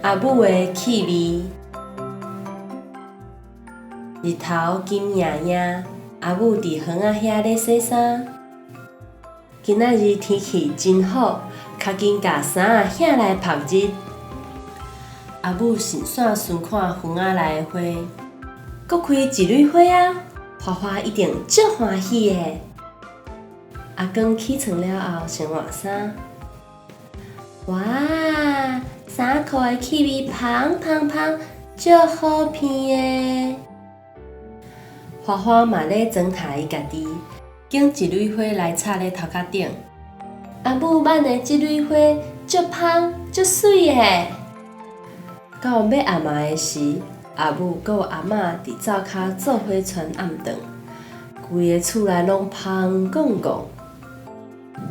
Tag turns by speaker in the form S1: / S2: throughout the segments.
S1: 阿母的气味。日头金莹莹，阿母伫园仔遐咧洗衫。今仔日天气真好，较紧甲衫仔掀来晒日。阿母顺线顺看园仔内的花，搁开一蕊花啊！花花一定足欢喜的。阿公起床了后，先换衫。哇，衫裤的气味香香香，足好闻的。花花嘛咧装下伊家己，拣一蕊花来插咧头壳顶。阿母挽的即蕊花足香足水的。到要暗暝的时，阿母佮阿嬷伫灶骹做伙传暗顿，规个厝内拢香滚滚。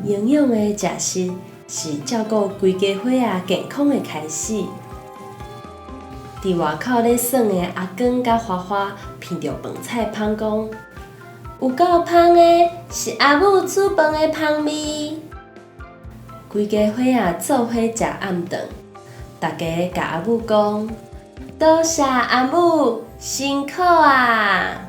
S1: 营养的食食是照顾规家伙仔健康的开始。伫外口咧耍的阿公甲花花闻着饭菜香讲，有够香的，是阿母煮饭的香味。规家伙仔做伙食暗顿，大家甲阿母讲，多谢阿母辛苦啊！